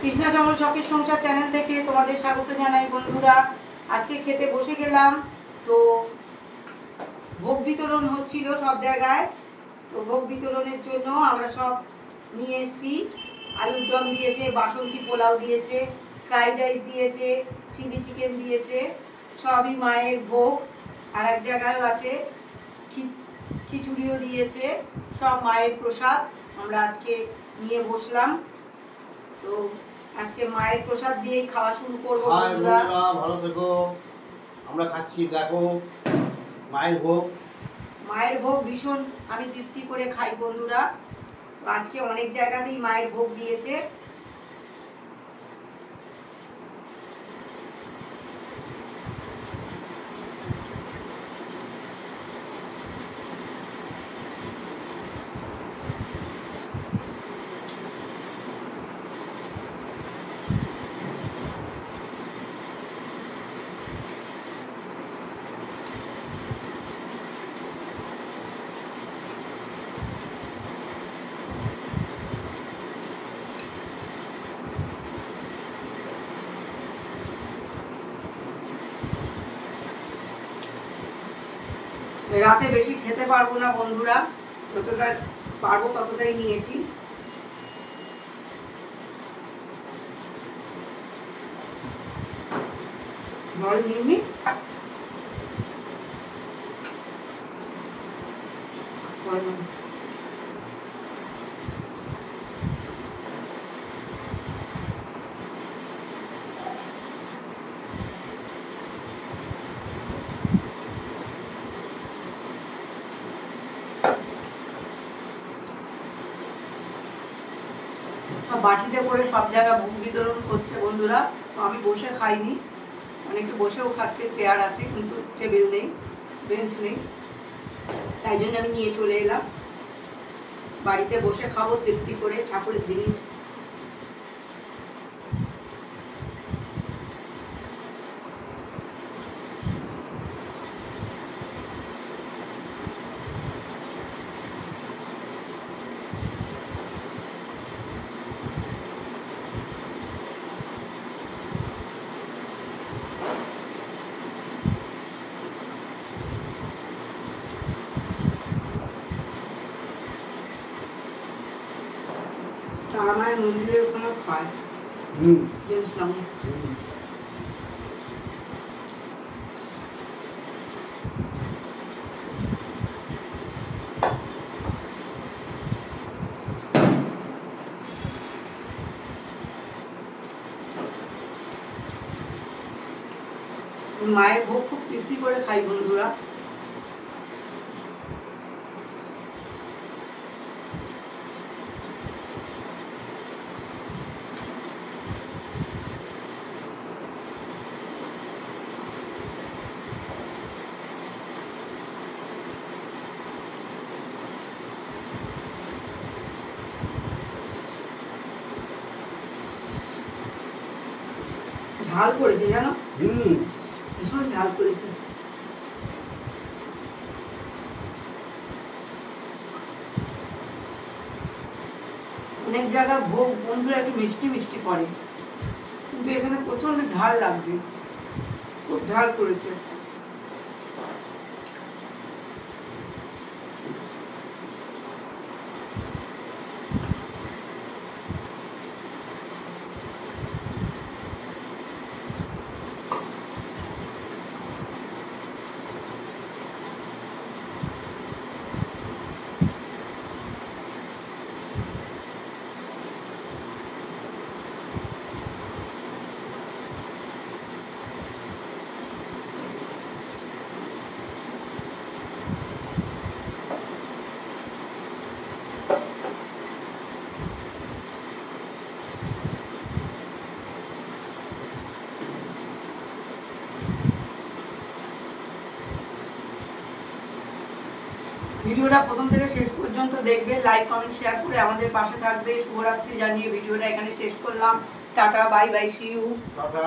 কৃষ্ণা শ্যামল শখের সংসার চ্যানেল থেকে তোমাদের স্বাগত জানাই বন্ধুরা। আজকে খেতে বসে গেলাম, তো ভোগ বিতরণ হচ্ছিল সব জায়গায়। তো ভোগ বিতরণের জন্য আমরা সব নিয়ে এসেছি। আলুর দম দিয়েছে, বাসন্তী পোলাও দিয়েছে, ফ্রাইড রাইস দিয়েছে, চিলি চিকেন দিয়েছে, সবই মায়ের ভোগ। আর এক জায়গায়ও আছে খিচুড়িও দিয়েছে, সব মায়ের প্রসাদ। আমরা আজকে নিয়ে বসলাম, তো আজকে মায়ের প্রসাদ দিয়েই খাওয়া শুরু করবো। ভালো থেকো। আমরা খাচ্ছি, দেখো মায়ের ভোগ। মায়ের ভোগ ভীষণ আমি তৃপ্তি করে খাই বন্ধুরা। আজকে অনেক জায়গাতেই মায়ের ভোগ দিয়েছে। রাতে বেশি খেতে পারবো না বন্ধুরা, যতটা পারবো ততটাই নিয়েছি। জল নিয়ে বাটিতে করে সব জায়গায় ভোগ বিতরণ করছে বন্ধুরা। তো আমি বসে খাইনি, অনেকে বসেও খাচ্ছে, চেয়ার আছে কিন্তু টেবিল নেই, বেঞ্চ নেই, তাই জন্য আমি নিয়ে চলে এলাম। বাড়িতে বসে খাবো তৃপ্তি করে ঠাকুরের জিনিস। আমার মন্দিরের ওখানে খায় জেন্সলাম। মায়ের ভোগ খুব তৃপ্তি করে খাই বন্ধুরা। ঝাল করেছে জানো, ভীষণ ঝাল করেছে। অনেক জায়গায় ভোগ বন্ধুরা একটু মিষ্টি মিষ্টি করে, কিন্তু এখানে প্রচন্ড ঝাল লাগছে, খুব ঝাল করেছে। ভিডিওটা প্রথম থেকে শেষ পর্যন্ত দেখবে, লাইক কমেন্ট শেয়ার করে আমাদের পাশে থাকবে। শুভরাত্রি জানিয়ে ভিডিওটা এখানে শেষ করলাম। Tata, bye bye, see you. Tata.